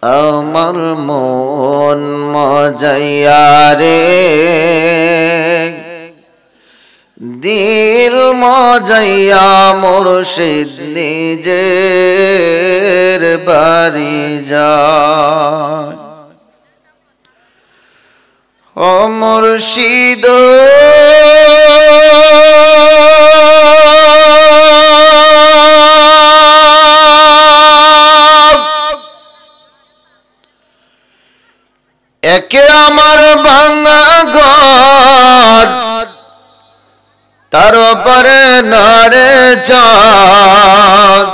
আমার মন মজাইয়া রে, দিল মজাইয়া মুর্শিদ নিজের বাড়ি যায়। ও মুর্শিদ একে আমার ভাঙা ঘর, তার উপরে নারে চাঁদ,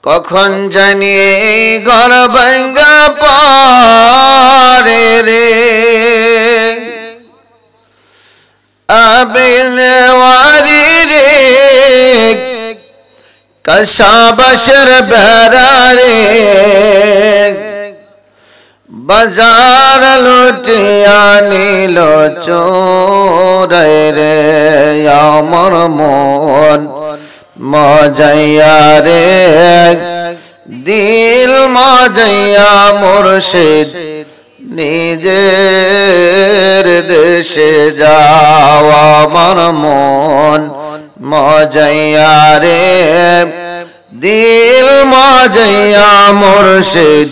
কখন জানি এই ঘর ভাঙা পারে রে। আবিলওয়ারি রে কশাবশের বেড়ারে, বাজার লুটিয়া নিল চোরাই রে। আমার মন মজাইয়া রে, দিল মজাইয়া মুর্শিদ নিজের দেশে যাও। আমার মন মজাইয়া রে, দিল মজাইয়া মুর্শিদ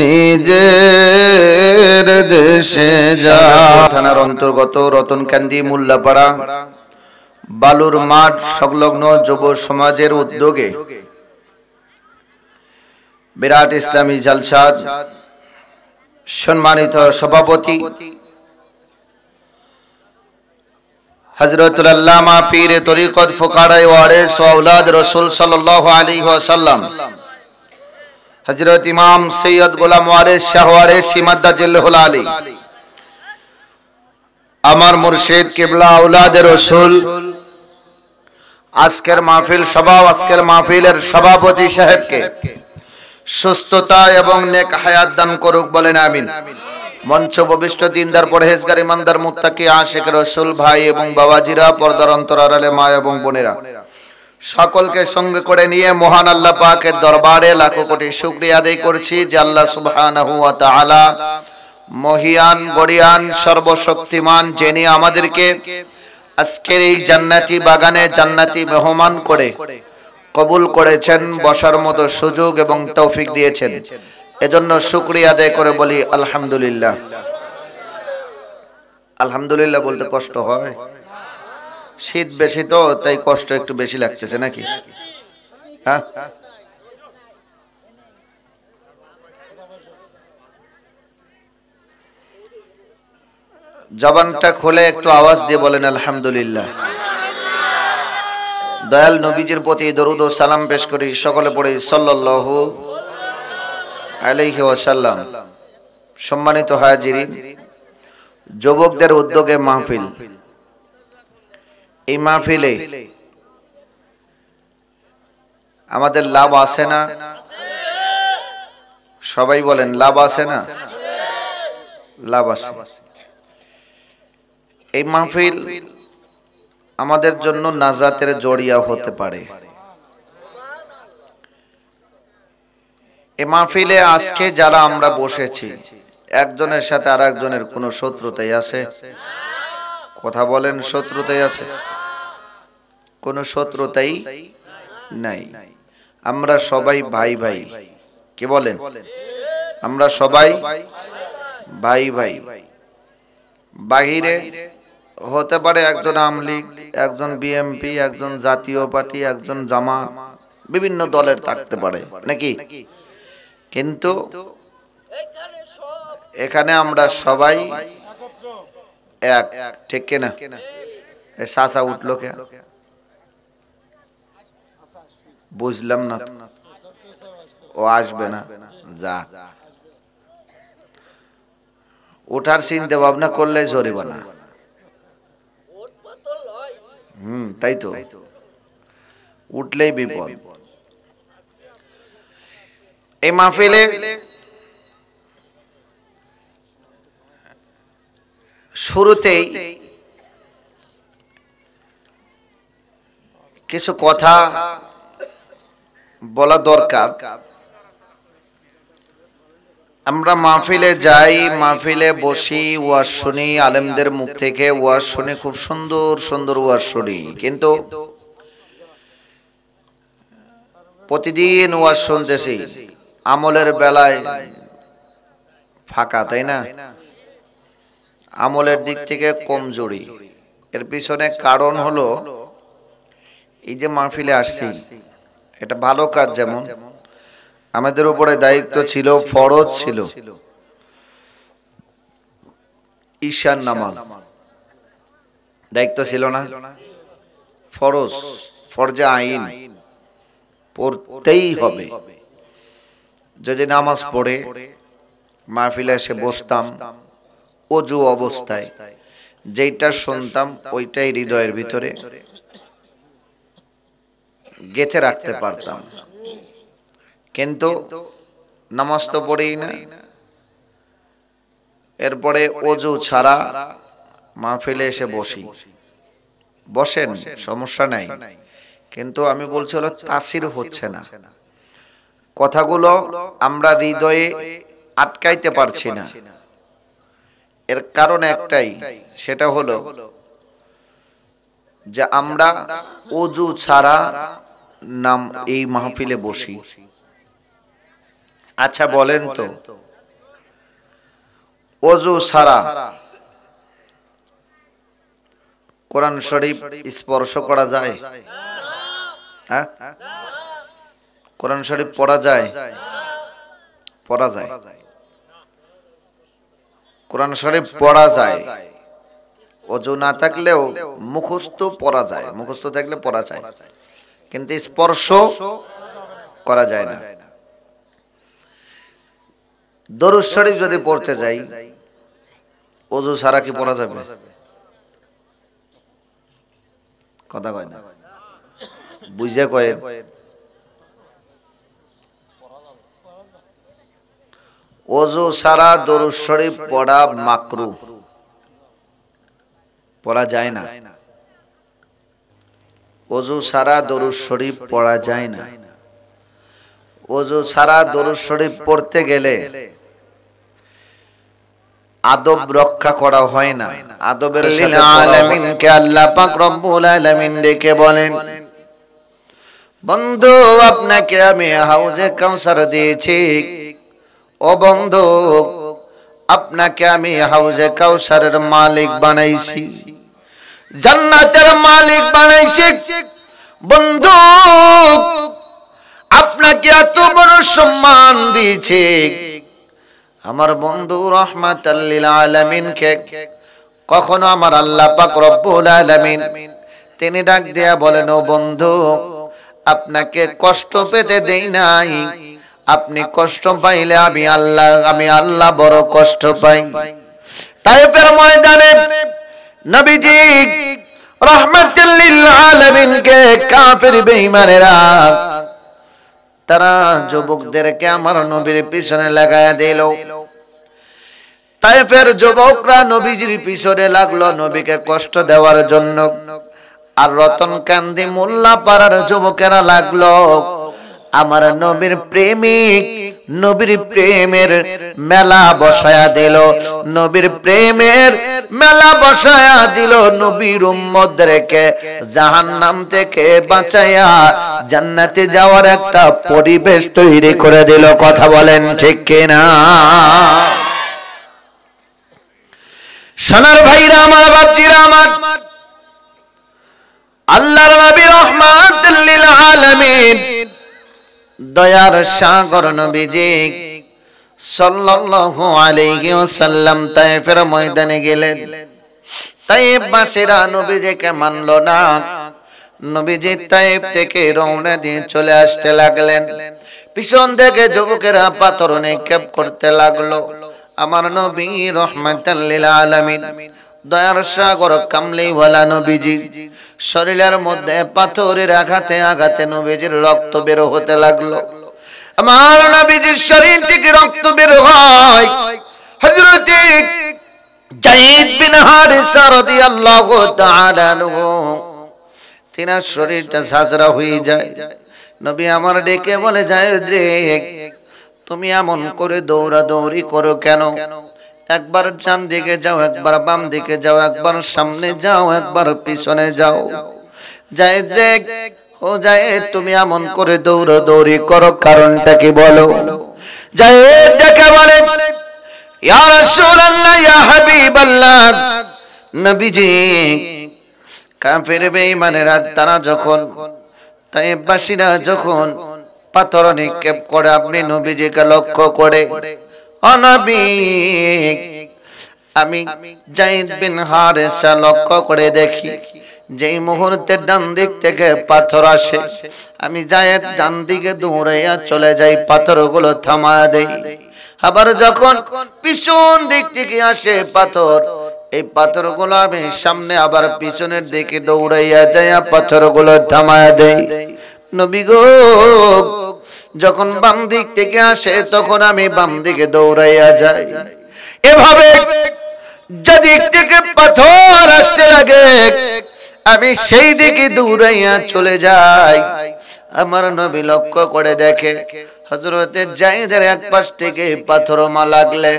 নিজের দেশে যাও। থানার অন্তর্গত রতনকান্দি মোল্লাপাড়া বালুর মাঠ সংলগ্ন যুব সমাজের উদ্যোগে বিরাট ইসলামী জালসার সম্মানিত সভাপতি হযরতুল আল্লামা পীরে তরিকত ফুকারায়ে ওয়ারিস ও আওলাদ রাসূল সাল্লাল্লাহু আলাইহি ওয়াসাল্লাম হযরত ইমাম সৈয়দ গোলাম ওয়ারিস শাহ ওয়ারিস মাদ্দাজিল্লাহুল আলী, আমার মুর্শিদ কিবলা আওলাদে রাসূল আজকের মাহফিল সভা, আজকের মাহফিলের সভাপতি সাহেবকে সুস্থতা এবং নেক হায়াত দান করুক, বলেন আমিন। মঞ্চ উপবিষ্ট দিনদার পরহেজগার ইমানদার মুত্তাকি আশিক রাসূল ভাই এবং বাবাজিরা, পর্দার অন্তরালে মা এবং বোনেরা, সকলকে সঙ্গে করে নিয়ে মহান আল্লাহ পাকের দরবারে লাখো কোটি শুকরিয়া আদায় করছি যে আল্লাহ সুবহানাহু ওয়া তাআলা মহিয়ান গরিয়ান সর্বশক্তিমান, যিনি আমাদেরকে আজকের এই জান্নাতি বাগানে জান্নাতি মেহমান করে কবুল করেছেন, বসার মতো সুযোগ এবং তৌফিক দিয়েছেন। এজন্য শুকরিয়া আদায় করে বলি আলহামদুলিল্লাহ। আলহামদুলিল্লাহ বলতে কষ্ট হয়, শীত বেশি তো তাই কষ্ট একটু বেশি লাগতেছে নাকি? হ্যাঁ, জবানটা খুলে একটু আওয়াজ দিয়ে বলেন আলহামদুলিল্লাহ। দয়াল নবীজির প্রতি দরুদ ও সালাম পেশ করি, সকলে পড়ি সাল্লাল্লাহু আলাইহি ওয়াসাল্লাম। সম্মানিত হাজিরিন, যুবকদের উদ্যোগে মাহফিল, এই মাহফিলে আমাদের লাভ আছে না? সবাই বলেন লাভ আছে না? লাভ আছে। এই মাহফিল আমাদের জন্য নাজাতের জড়িয়া হতে পারে। এই মাহফিলে আজকে যারা আমরা বসেছি, একজনের সাথে আর একজনের কোনো শত্রুতাই আছে? কথা বলেন, শত্রুতাই আছে? কোনো শত্রুতাই নাই। আমরা সবাই ভাই ভাই। কি বলেন? আমরা সবাই ভাই ভাই। বাহিরে হতে পারে একজন আওয়ামী লীগ, একজন বিএমপি, একজন জাতীয় পার্টি, একজন জামাত, বিভিন্ন দলের থাকতে পারে নাকি? কিন্তু এখানে আমরা সবাই এক, ঠিক কিনা? এই চাচা উঠলো কে? বুঝলাম না, ও আসবে না, যা। ওঠার চিন্তা ভাবনা করলে জরিমানা। তাই তো, উঠলেই বিপদ। এই মাহফিলে শুরুতেই কিছু কথা বলা দরকার। আমরা মাহফিলে যাই, মাহফিলে বসি, ওয়াজ শুনি, আলেমদের মুখ থেকে ওয়াজ শুনে খুব সুন্দর সুন্দর ওয়াজ শুনি, কিন্তু প্রতিদিন ওয়াজ শুনতেছি, আমলের বেলায় ফাঁকা, তাই না? আমলের দিক থেকে কমজোরি। এর পিছনে কারণ হলো এই যে মাহফিলে আসছি, এটা ভালো কাজ, যেমন আমাদের উপরে দায়িত্ব ছিল, ফরজ ছিল ঈশার নামাজ, দায়িত্ব ছিল না? ফরজ, ফরজে আইন পড়তেই হবে। যদি নামাজ পড়ে মাহফিলে এসে বসতাম, ওযু অবস্থায় যেটা শুনতাম ওইটাই হৃদয়ের ভিতরে গেঁথে রাখতে পারতাম, কিন্তু নামাজ তো পড়েই না। এরপরে ওযু ছাড়া মাহফিলে এসে বসি, বসেন, সমস্যা নাই, কিন্তু আমি বলছি হলো তাসির হচ্ছে না, কথাগুলো আমরা হৃদয়ে আটকাইতে পারছি না। এর কারণ একটাই, সেটা হলো যে আমরা ওযু ছাড়া নাম এই মাহফিলে বসি। আচ্ছা বলেন তো, ওযু ছাড়া কোরআন শরীফ স্পর্শ করা যায়? হ্যাঁ, কোরআন শরীফ পড়া যায়? পড়া যায়, কোরআন শরীফ পড়া যায়, ওযু না থাকলেও মুখস্থ পড়া যায়, মুখস্থ থাকলে পড়া যায়, কিন্তু স্পর্শ করা যায় না। দরুদ শরীফ যদি পড়তে যাই, ওযু ছাড়া কি পড়া যাবে? কথা কয় না, বুঝে কয়। ওযু ছাড়া দরুদ শরীফ পড়া মাকরুহ, পড়া যায় না। ওযু ছাড়া দরুদ শরীফ পড়া যায় না। ওযু ছাড়া দরুদ শরীফ পড়তে গেলে আদব রক্ষা করা হয় না। আদবের সাথে আলামিনকে আল্লাহ পাক রব্বুল আলামিন ডেকে বলেন, বন্ধু আপনাকে আমি হাউজে কাউসার দিয়েছি, ও বন্ধু আপনাকে আমি হাউজে কাউসারের মালিক বানাইছি, জান্নাতের মালিক বানাইছি। বন্ধু আপনাকে এত বড় সম্মান দিয়েছে, আমার বন্ধু রাহমাতাল লিল আলামিনকে কখনো আমার আল্লাহ পাক রব্বুল আলামিন তিনি ডাক দিয়া বলেন, ও বন্ধু আপনাকে কষ্ট পেতে দেই নাই, আপনি কষ্ট পাইলে আমি আল্লাহ বড় কষ্ট পাই। তাইফের ময়দানে নবীজি রাহমাতাল লিল আলামিনকে কাফের বেঈমানেরা তারা যুবকদেরকে আমার নবীর পিছনে লাগায়া দিল। তাইফের যুবকরা নবীজির পিছনে লাগলো নবীকে কষ্ট দেওয়ার জন্য, আর রতনকান্দি মোল্লা পাড়ার যুবকেরা লাগলো আমার নবীর প্রেমিক, নবীর প্রেমের মেলা বসায়া দিল, নবীর প্রেমের মেলা বসায়া দিল, নবীর উম্মতদেরকে জাহান্নাম থেকে বাঁচায়া জান্নাতে যাওয়ার একটা পরিবেশ তৈরি করে দিল। কথা বলেন ঠিক কিনা? সোনার ভাইরা আমার, বাপজিরা আমার, আল্লাহর নবী রাহমাতুল লিল আলামিন দয়ার সাগর নবীজি সাল্লাল্লাহু আলাইহি ওয়াসাল্লাম তায়েফের ময়দানে গেলেন। তায়েফবাসীরা নবীজিকে মানল না। নবীজি তায়েফ থেকে রওনা দিয়ে চলে আসতে লাগলেন। পিছন থেকে যুবকেরা পাথর নিক্ষেপ করতে লাগলো। আমার নবী রাহমাতুল লিল আলামিন দয়ার সাগর কামলিওয়ালা নবীজি শরীরের মধ্যে পাথরের আঘাতে আঘাতে নবীজির রক্ত বের হতে লাগলো। আমার নবীজির শরীর থেকে রক্ত বের হয়। হযরত যায়েদ বিন হারিসা রাদিয়াল্লাহু তাআলা আনহু তিনার শরীরটা ঝাঁঝরা হয়ে যায়। নবী আমার ডেকে বলে, যায়েদ রে তুমি এমন করে দৌড়াদৌড়ি করো কেন? একবার ডান দিকে যাও, একবার বাম দিকে যাও, একবার সামনে যাও, একবার পিছনে যাও। যাই দেখ ও যাই, তুমি এমন করে দৌড়াদৌড়ি করো কারণটা কি বলো? যাই দেখে বলে, ইয়া রাসূলুল্লাহ, ইয়া হাবিবাল্লাহ, নবীজি, কাফের বেঈমানেরা তারা যখন তায়েফবাসীরা যখন পাথর নিক্ষেপ করে আপনি নবীজিকে লক্ষ্য করে, ও নবী, আমি যায়েদ বিন হারেসা লক্ষ্য করে দেখি যেই মুহূর্তে ডান দিক থেকে পাথর আসে, আমি যায়েদ ডান দিকে দৌড়াইয়া চলে যাই, পাথরগুলো থামায়া দেই। আবার যখন পিছন দিক থেকে আসে পাথর, এই পাথরগুলো আমি সামনে আবার পিছনের দিকে দৌড়াইয়া যাইয়া পাথরগুলো থামায়া দেই। নবী গো, যখন বাম দিক থেকে আসে তখন আমি বাম দিকে দৌড়াইয়া যাই। এভাবে যেদিক থেকে পাথর আসতে লাগে আমি সেই দিকে দৌড়াইয়া চলে যাই। আমার নবী লক্ষ্য করে দেখে হযরতে যায়েদের এক পাশ থেকে পাথরমা লাগলে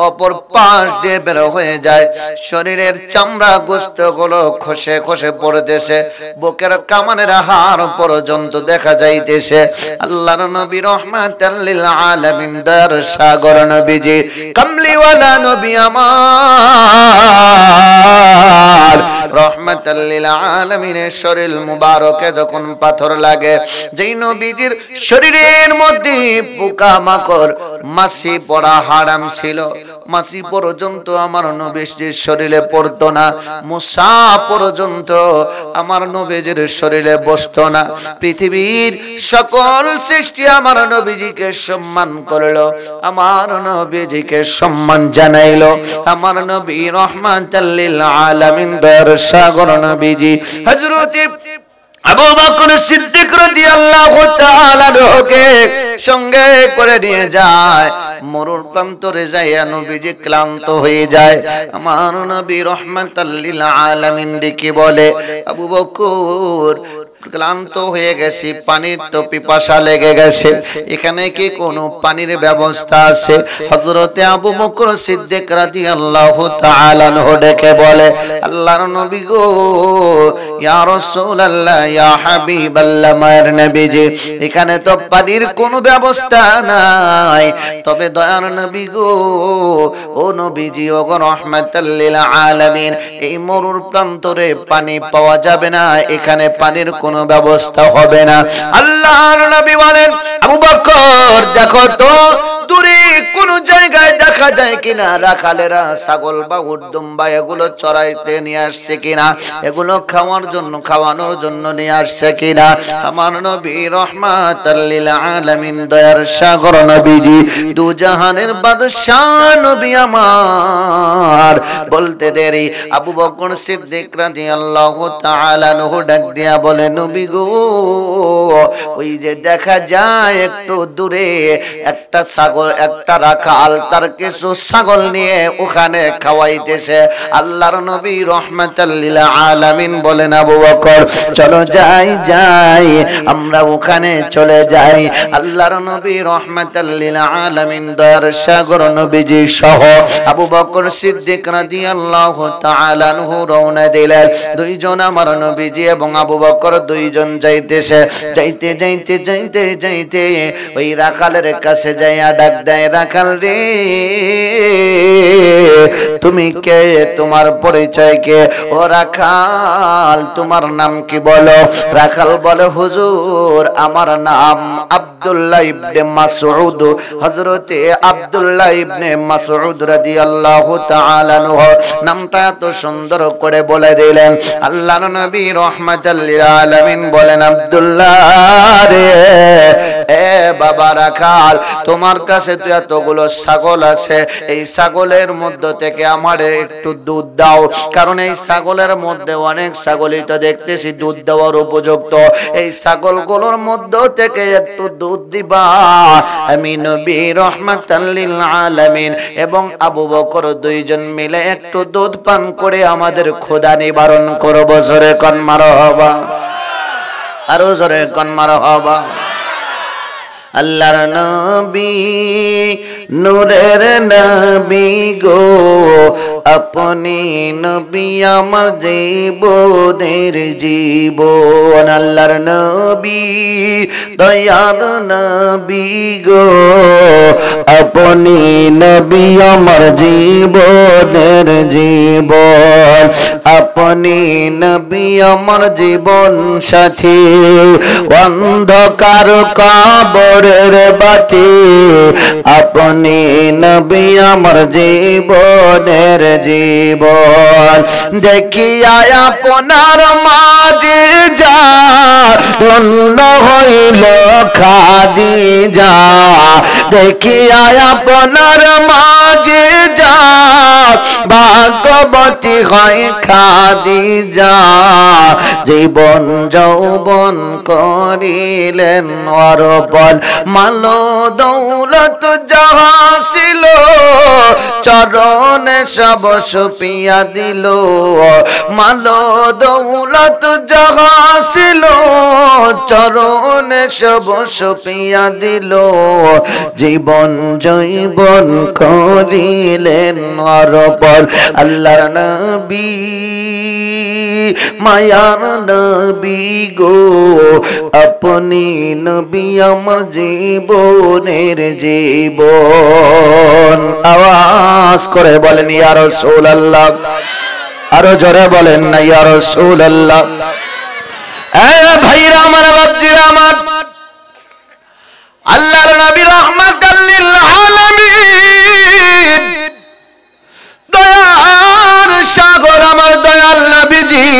অপর পাশ দিয়ে বের হয়ে যায়, শরীরের চামড়া গোশতগুলো খসে খসে পড়তেছে, বুকের কামানের হাড় পর্যন্ত দেখা যাইতেছে। আল্লাহর নবী রহমাতাল লিল আলামিন, দয়ার সাগর নবীজি, কামলিওয়ালা নবী আমার রহমাতাল লিল আলামিনের শরীর মুবারকে যখন পাথর লাগে, যেই নবীজির শরীরের মধ্যে পোকা মাকড় মাছি পড়া হারাম ছিল, মাছি পর্যন্ত আমার নবীজির শরীরে পড়তো না, মশা পর্যন্ত আমার নবীজির শরীরে বসতো না। পৃথিবীর সকল সৃষ্টি আমার নবীজিকে সম্মান করলো, আমার নবীজিকে সম্মান জানাইলো। আমার নবী রহমাতাল লিল আলামিন, দয়ার সাগর নবীজি হযরত আবু বকর সিদ্দিক রাদিয়াল্লাহু তাআলা কে সঙ্গে করে নিয়ে যায়। মরুর প্রান্তরে যাইয়া নবীজি ক্লান্ত হয়ে যায়। আমার নবী রহমাতাল লিল আলামিন ডেকে বলে, আবু বকর, ক্লান্ত হয়ে গেছি, পানির তো পিপাসা লেগে গেছে, এখানে কি কোনো পানির ব্যবস্থা আছে? হযরতে আবু বকর সিদ্দিক রাদিয়াল্লাহু তাআলা আনহু ডেকে বলে, আল্লাহর নবী গো, ইয়া রাসূলুল্লাহ, ইয়া হাবিবাল্লাহ, মায়ের নবীজি, এখানে তো পানির কোনো ব্যবস্থা নাই, তবে দয়ার নবী গো, ও নবীজি, ও রহমাতাল লিল আলামিন, এই মরুর প্রান্তরে পানি পাওয়া যাবে না, এখানে পানির কোনো ব্যবস্থা হবে না। আল্লাহর নবী বলেন, আবু বকর, দেখো তো দূরে কোন জায়গায় দেখা যায় কিনা রাখালেরা ছাগল বা উট দুম্বা এগুলো চড়াইতে নিয়ে আসছে কিনা, এগুলো খাওয়ানোর জন্য নিয়ে আসছে কিনা। আমার নবী রহমাতাল লিল আলামিন, দয়ার সাগর নবীজি, দু জাহানের বাদশাহ নবী আমার বলতে দেরি আবু বকর সিদ্দিক রাদিয়াল্লাহু তাআলা আনহু ডাক দিয়া বলে, নবী গো, ওই যে দেখা যায় একটু দূরে একটা ছাগল, একটা রাখাল তার কিছু ছাগল নিয়ে ওখানে খাওয়াইতেছে। আল্লাহর নবী রহমাতাল লিল আলামিন বলেন, আবু বকর, চলো যাই যাই, আমরা ওখানে চলে যাই। আল্লাহর নবী রহমাতাল লিল আলামিন, দয়ার সাগর নবীজি সহ আবু বকর সিদ্দিক রাদিয়াল্লাহু তাআলা আনহু রওনা দিলেন। দুইজন আমার নবীজি এবং আবু বকর দুইজন যাইতেছে। যাইতে যাইতে যাইতে যাইতে ওই রাখালের কাছে যাইয়া ডাক দেয়, রাখাল রে, তুমি কে? তোমার পরিচয় কে? ও রাখাল, তোমার নাম কি বলো? রাখাল বলে, হুজুর, আমার নাম আব্দুল্লাহ ইবনে মাসউদ। হযরতে আব্দুল্লাহ ইবনে মাসউদ রাদিয়াল্লাহু তাআলা আনহু নামটা এত সুন্দর করে বলে দিলেন। আল্লাহর নবী রহমাতাল লিল আলামিন বলেন, আব্দুল্লাহ রে, এ বাবা রাখাল, তোমার কাছে তো এতগুলো ছাগল আছে, এই ছাগলের মধ্যে থেকে আমারে একটু দুধ দাও, কারণ এই ছাগলের মধ্যে অনেক ছাগলই তো দেখতেছি দুধ দেওয়ার উপযুক্ত, এই ছাগলগুলোর মধ্যে থেকে একটু দুধ দিবা। আমি নবী রহমাতাল লিল আলামিন এবং আবু বকর দুইজন মিলে একটু দুধ পান করে আমাদের ক্ষুধা নিবারণ করব। জোরে কোন মারহাবা, আরো জোরে কোন মারহাবা। আল্লাহর নবী নূরের নবী গো আপনি নবী আমার জীবনের জীবন আল্লাহর নবী দয়াল নবী গো আপনি নবী আমার জীবনের জীবন আপনি নবী আমার জীবন সাথী অন্ধকার কবরের বাতি আপনি নবী আমার জীবনের জীবন দেখিয়া আপনার মাঝে যা ধন্য হইল খাদিজা দেখিয়া আপনার মাঝে যা ভাগ্যবতী হয় খাদিজা জীবন যৌবন করিলেন অর্পণ মাল দৌলত যাহা ছিল চরণে সব সুপিয়া দিল মাল দৌলত যাহা ছিল চরণে সব সুপিয়া দিল জীবন জৈবন করিলেন অর্পণ আল্লাহর নবী মায়ার নবী গো আপনি নবী আমার জীবনের জীবন আওয়াজ করে বলেন ইয়া রাসূলুল্লাহ আরো জোরে বলেন না ইয়া রাসূলুল্লাহ এ ভাইরা আমার বাপজিরা আমার আল্লাহর নবী রাহমাতাল লিল আলামিন দয়ার সাগর আমার দয়াল নবীজি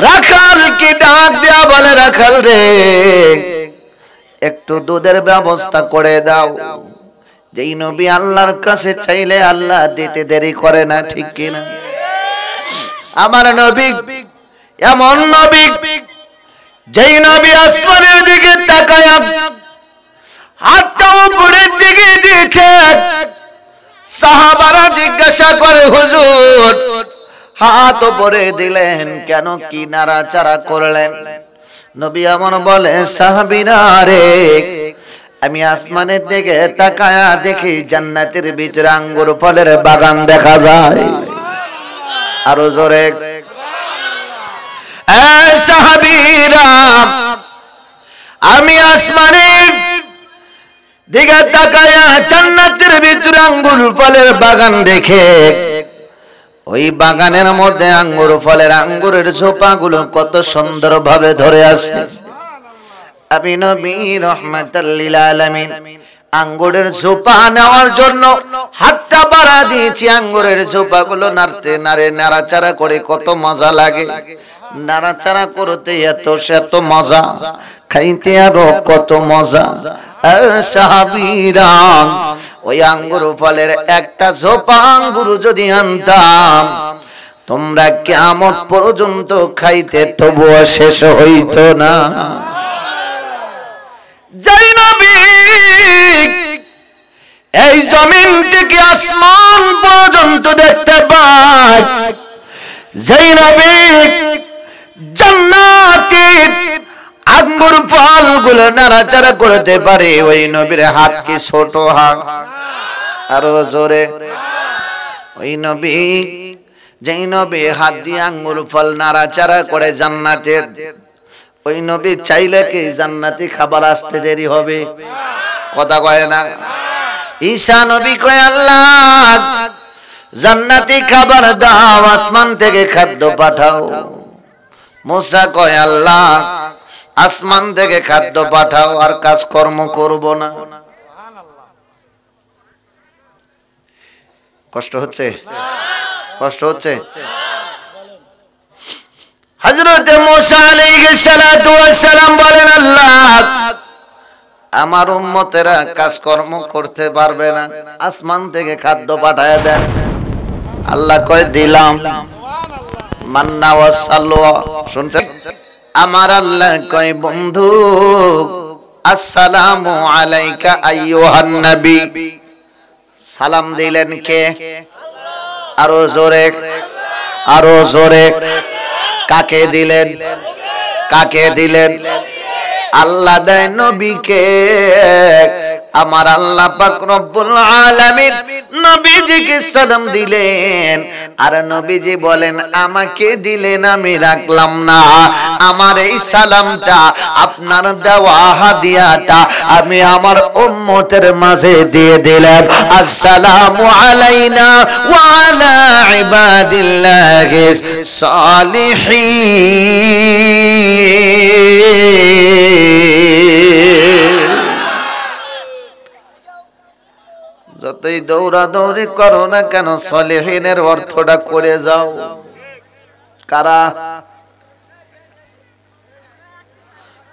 রাখাল কি ডাক দেয়া বলে রাখাল রে একটু দুধের ব্যবস্থা করে দাও যেই নবী আল্লাহর কাছে চাইলে আল্লাহ দিতে দেরি করে না ঠিক কি না আমার নবী এমন নবী যেই নবী আসমানের দিকে তাকায় হাতটা উপরের দিকে দিয়েছে সাহাবারা জিজ্ঞাসা করে হুজুর হাত উপরে দিলেন কেন কি নাড়াচাড়া করলেন নবী আমার বলে সাহাবীরা রে আমি আসমানের দিকে তাকায়া দেখি জান্নাতের ভিতরে আঙ্গুর ফলের বাগান দেখা যায় আরো জোরে এই সাহাবীরা আমি আসমানের দিকে তাকায়া জান্নাতের ভিতরে আঙ্গুর ফলের বাগান দেখে ওই বাগানের মধ্যে আঙ্গুর ফলের আঙ্গুরের ঝোপাগুলো কত সুন্দরভাবে ধরে আছে আমি নবী রাহমাতাল লিল আলামিন আঙ্গুরের ঝোপা নেওয়ার জন্য হাতটা বাড়া দিয়েছি আঙ্গুরের ঝোপাগুলো নাড়াচাড়া করে কত মজা লাগে নাড়াচাড়া করতে এত মজা খাইতে আরো কত মজা সাহাবীরা ওই আঙ্গুর ফলের একটা ঝোপা আঙ্গুর যদি আনতাম তোমরা কিয়ামত পর্যন্ত খাইতে তবুও শেষ হইতো না যেই নবী এই জমিন থেকে আসমান পর্যন্ত দেখতে পায় যেই নবী জান্নাতের আঙ্গুর ফলগুলো নাড়াচাড়া করতে পারে ওই নবীর হাত কি ছোট হাত আরো জোরে ওই নবী যেই নবী হাত দিয়ে আঙ্গুর ফল নাড়াচাড়া করে জান্নাতের ওই নবী চাইলে কি জান্নাতি খাবার আসতে দেরি হবে কথা কয় না ঈসা নবী কয় আল্লাহ জান্নাতি খাবার দাও আসমান থেকে খাদ্য পাঠাও মুসা কয় আল্লাহ আসমান থেকে খাদ্য পাঠাও আর কাজকর্ম করব না কষ্ট হচ্ছে হযরত মুসা আলাইহিস সালাতু ওয়াস সালাম বলেন আল্লাহ আমার উম্মতেরা কাজকর্ম করতে পারবে না আসমান থেকে খাদ্য পাঠায় দেন আল্লাহ কয় দিলাম মান্না ওয়াস সালওয়া শুনছেন আমার আল্লাহ কয় বন্ধু আসসালামু আলাইকা আইয়ুহান নবী সালাম দিলেন কে আরো জোরে কাকে দিলেন আল্লাহ দেয় নবীকে। আমার আল্লাহ পাক রব্বুল আলামিন নবীজিকে সালাম দিলেন, আর নবীজি বলেন আমাকে দিলেন আমি রাখলাম না, আমার এই সালামটা আপনার দেওয়া হাদিয়াটা আমি আমার উম্মতের মাঝে দিয়ে দিলাম। আসসালামু আলাইনা ওয়া আলা ইবাদিল্লাহিস সালিহিন। যতই দৌড়াদৌড়ি করো না কেন সলিহিনের অর্থটা করে যাও। কারা?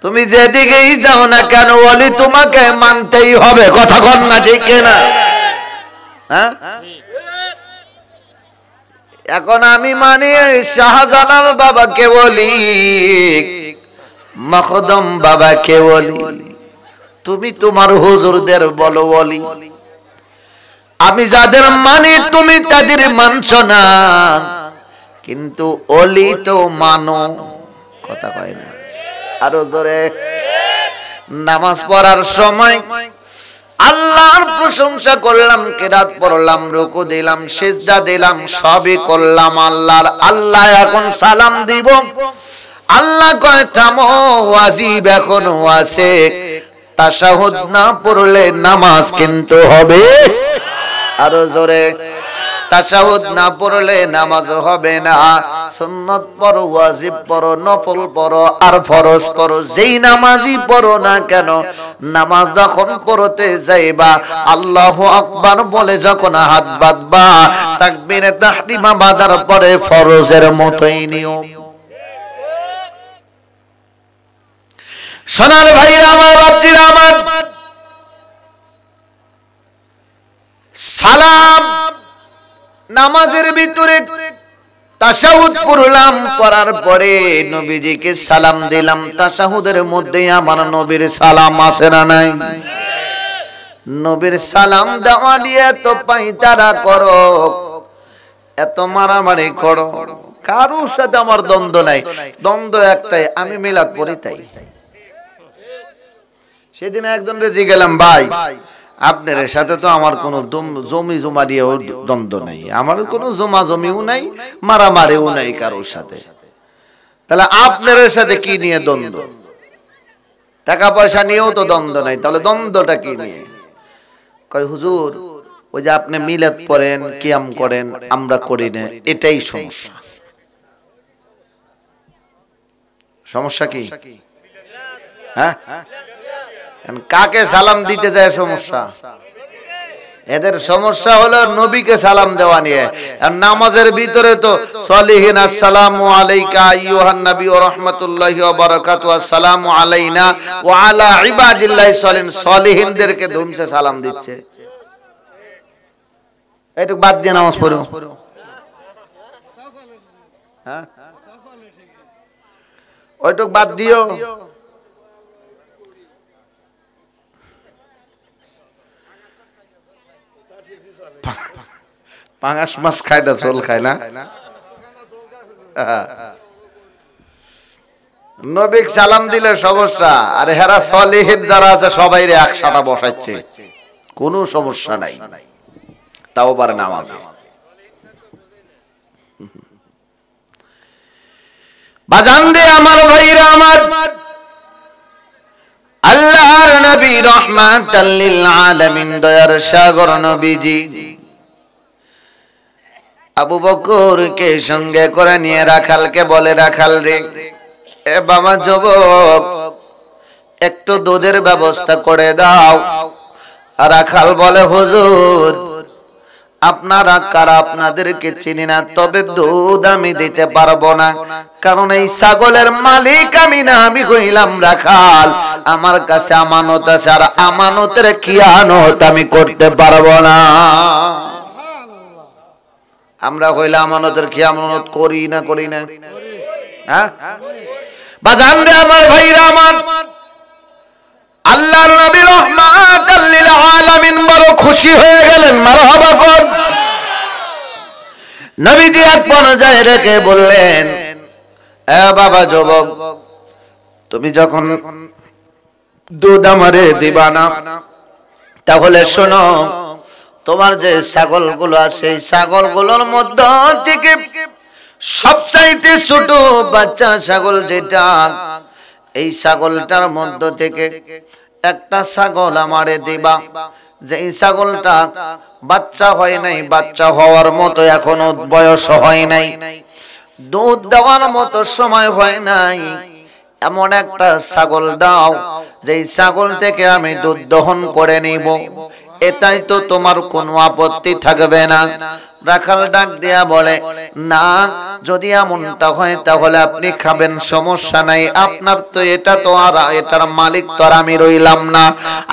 তুমি যেদিকেই যাও না কেন ওলি তোমাকে মানতেই হবে। কথা কন না ঠিক না? হ্যাঁ, এখন আমি মানি শাহজালাল বাবাকে বলি, মখদম বাবাকে বলি, তুমি তোমার হুজুরদের বলো বলি। আমি যাদের মানি তুমি তাদের মানছো না, কিন্তু ওলি তো মানো। কথা কয় না? আরো জোরে। নামাজ পড়ার সময় আল্লাহর প্রশংসা করলাম, কিরাত পড়লাম, রুকু দিলাম, সিজদা দিলাম, সবই করলাম আল্লাহর। আল্লাহ এখন সালাম দিব, আল্লাহ কয় থামো, ওয়াজিব এখনো আছে, তাশাহুদ না পড়লে নামাজ কিন্তু হবে। আরো জোরে। তাশাহুদ না পড়লে নামাজ হবে না। সুন্নাত পড়ো, ওয়াজিব পড়ো, নফল পড়ো আর ফরজ পড়ো, যেই নামাজই পড়ো না কেন, নামাজ যখন পড়তে যাইবা আল্লাহু আকবার বলে যখন হাত বাঁধবা, তাকবীরে তাহরিমা বাঁধার পরে ফরজের মতোই নিয়ম। সোনার ভাইরা আমার, বাপজিরা আমার, সালাম নামাজের ভিতরে তাশাহুদ পড়লাম, পড়ার পরে নবীজিকে সালাম দিলাম। তাশাহুদের মধ্যে আমার নবীর সালাম আছে না নাই? নবীর সালাম দেওয়া দিয়ে তো পাইতারা করো, এত মারামারি করো, কারোর সাথে আমার দ্বন্দ্ব নাই। দ্বন্দ্ব একটাই, আমি মিলাদ পড়ি তাই। সেদিন একজনরে জিজ্ঞেলাম, ভাই আপনার সাথে তো আমার কোনো জমি জমা দিয়েও দ্বন্দ্ব নাই, আমার কোনো জমা জমিও নাই, মারামারিও নাই কারোর সাথে, তাহলে আপনার সাথে কি নিয়ে দ্বন্দ্ব? টাকা পয়সা নিয়েও তো দ্বন্দ্ব নাই, তাহলে দ্বন্দ্বটা কি নিয়ে? কয় হুজুর ওই যে আপনি মিলাদ পড়েন, কিয়াম করেন, আমরা করি না, এটাই সমস্যা। সমস্যা কি? হ্যাঁ, কাকে সালাম দিতে যায় সমস্যা? এদের সমস্যা হলো নবীকে সালাম দেওয়া নিয়ে। আর নামাজের ভিতরে তো সলিহিন, আসসালামু আলাইকা আইয়ুহান নবী ওয়া রাহমাতুল্লাহি ওয়া বারাকাতুহু, আসসালামু আলাইনা ওয়া আলা ইবাদিল্লাহি সলিহিন, সলিহিনদেরকে ধুমছে সালাম দিচ্ছে। এইটুক বাদ দিয়ে নামাজ পড়ো। হ্যাঁ, ওইটুক বাদ দিও। পাঙাশ মাছ খায় না, ঝোল খায় না। নবীকে সালাম দিলে সমস্যা, আর হেরা সলিহিন যারা আছে সবাই রে একসাথে বসাচ্ছে, কোনো সমস্যা নাই, তাও পারে নামাজে। বাজান রে আমার ভাইরা আমার, আল্লাহর নবী রাহমাতাল লিল আলামিন, দয়ার সাগর নবীজি আবু বকরকে সঙ্গে করে নিয়ে রাখালকে বলে, রাখাল রে, এ বাবা যুবক, একটু দুধের ব্যবস্থা করে দাও। রাখাল বলে, হুজুর আপনারা কারা আপনাদেরকে চিনি না, তবে দুধ আমি দিতে পারবো না, কারণ এই ছাগলের মালিক আমি না, আমি হইলাম রাখাল, আমার কাছে আমানত আছে, আর আমানতের খিয়ানত আমি করতে পারবো না। আমরা হইলে আমানতের খিয়ানত করি না, করি না? হ্যাঁ বাজান রে আমার ভাইরা আমার, আল্লাহর নবী রাহমাতাল লিল আলামিন বড় খুশি হয়ে গেলেন। মারহাবা কর। নবীজি এক পর্যায়ে রেখে বললেন, এ বাবা যুবক, তুমি যখন দুধ আমারে দিবা না? তাহলে শোনো, তোমার যে ছাগলগুলো আছে এই ছাগলগুলোর মধ্যে থেকে সবচাইতে ছোট বাচ্চা ছাগল যেটা, এই ছাগলটার মধ্য থেকে একটা ছাগল আমারে দিবা। যে এই ছাগলটা বাচ্চা হয় নাই, বাচ্চা হওয়ার মতো এখনো বয়স হয় নাই, দুধ দেওয়ার মতো সময় হয় নাই, এমন একটা ছাগল দাও যেই ছাগল থেকে আমি দুধ দহন করে নিব। এটাই তো তোমার কোনো আপত্তি থাকবে না? রাখাল ডাক দিয়া বলে, না, যদি এমনটা হয় তাহলে আপনি খাবেন, সমস্যা নাই, আপনার তো এটা তো আর এটার মালিক তো আর আমি রইলাম না।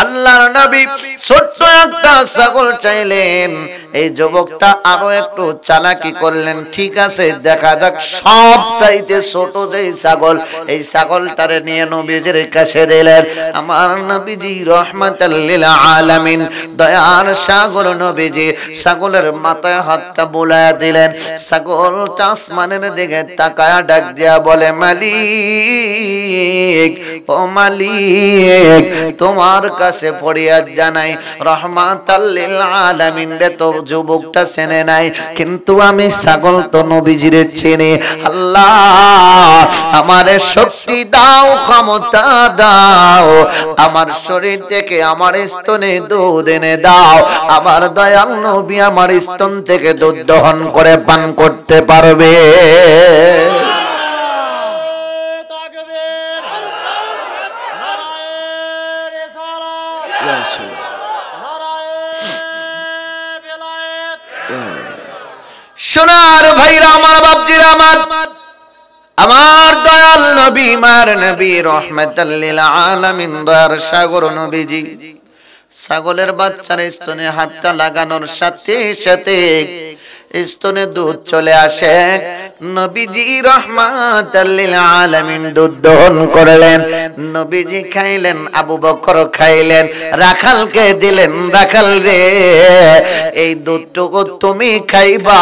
আল্লাহর নবী ছোট্ট একটা ছাগল চাইলেন। এই যুবকটা আরো একটু চালাকি করলেন, ঠিক আছে দেখা যাক, সব চাইতে ছোট যেই ছাগল, এই ছাগলটারে নিয়ে নবীজির কাছে দিলেন। আমার নবীজি রহমাতাল লিল আলামিন, দয়ার সাগর নবীজি ছাগলের মাথায় হাতটা বুলায়া দিলেন। ছাগলটা আসমানের দিকে তাকায়া ডাক দিয়া বলে, মালিক, ও মালিক, তোমার কাছে ফরিয়াদ জানাই, রহমাতাল লিল আলামিন রে তো যুবকটা চেনে নাই, কিন্তু আমি ছাগল তো নবীজিরে চিনি। আল্লাহ, আমারে শক্তি দাও, ক্ষমতা দাও, আমার শরীর থেকে আমার স্তনে দুধ এনে দাও, আমার দয়াল নবী আমার স্তন থেকে দুধ দহন করে পান করতে পারবে। সোনার ভাইরা আমার, বাপজিরা আমার, আমার দয়াল নবী, মার নবী রহমাতাল লিল আলামিন, দয়ার সাগর নবীজি ছাগলের বাচ্চার স্তনে হাতটা লাগানোর সাথে সাথে স্তনে দুধ চলে আসে। নবীজি রহমাতাল লিল আলামিন দুধ দহন করলেন, নবীজি খাইলেন, আবু বকর খাইলেন, রাখালকে দিলেন, রাখাল রে এই দুধটুকু তুমি খাইবা।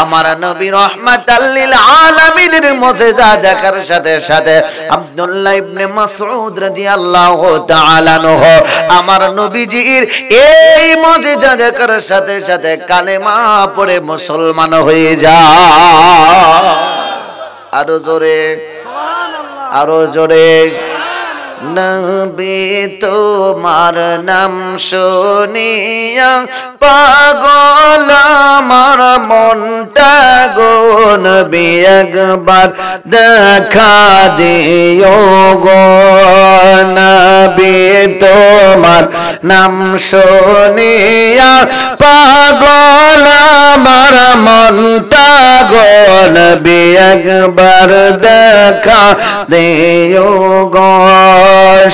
আমার নবী রহমাতাল লিল আলামিনের মুজিজা দেখার সাথে সাথে আব্দুল্লাহ ইবনে মাসউদ রাদিয়াল্লাহু তাআলা আনহু আমার নবীজির এই মুজিজা দেখার সাথে সাথে কালেমা পড়ে মুসলমান হয়ে যায়। আরো জোরে, আরো জোরে। নবী তোমার নাম শুনিয়া পাগল আমার মনটা গো, নবী একবার দেখা দিও গো, নবী তোমার নাম শুনিয়া পাগল আমার মনটা গো, নবী একবার দেখা দিও গো,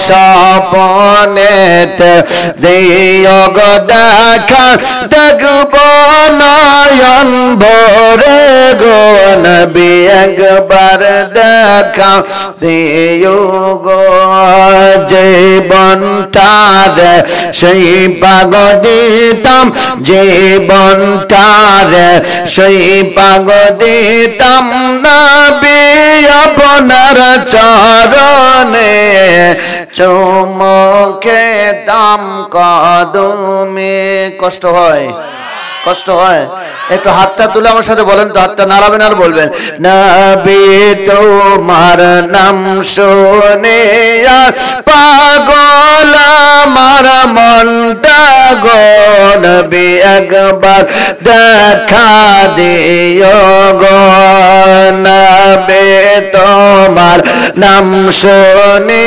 স্বপ্নেতে দিও গো দেখা, দেখব নয়ন ভরে গো, নবী একবার দেখা দিও গো, জীবনটা রে সেই পাগ দিতাম, জীবনটা রে সেই পাগ দিতাম, নবী আপনার চরণে চুমকে দাম কদমে। কষ্ট হয়, কষ্ট হয়, একটু হাতটা তুলে আমার সাথে বলেন তো, হাতটা নাড়াবেন আর বলবেন, নবী তোমার নাম শুনে পাগল আমার মনটা গো, নবী একবার দেখা দিও গো, নবী তোমার নাম শুনে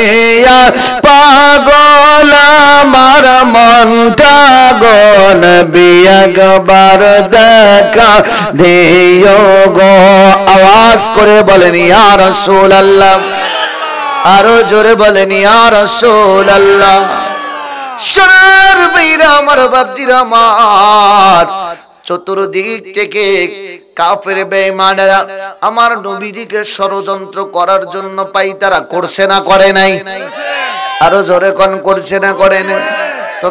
পাগল আমার মনটা গো, নবী একবার দেখা দিও গো। আওয়াজ করে বলেন ইয়া রাসূলুল্লাহ, আরো জোরে বলেন ইয়া রাসূলুল্লাহ। সোনার ভাইরা আমার, বাপজিরা আমার, চতুর্দিক থেকে কাফের বেঈমানেরা আমার নবীজিকে ষড়যন্ত্র করার জন্য পাইতারা করছে না করে নাই? আরো জোরে কোন করছে না করে নাই? তো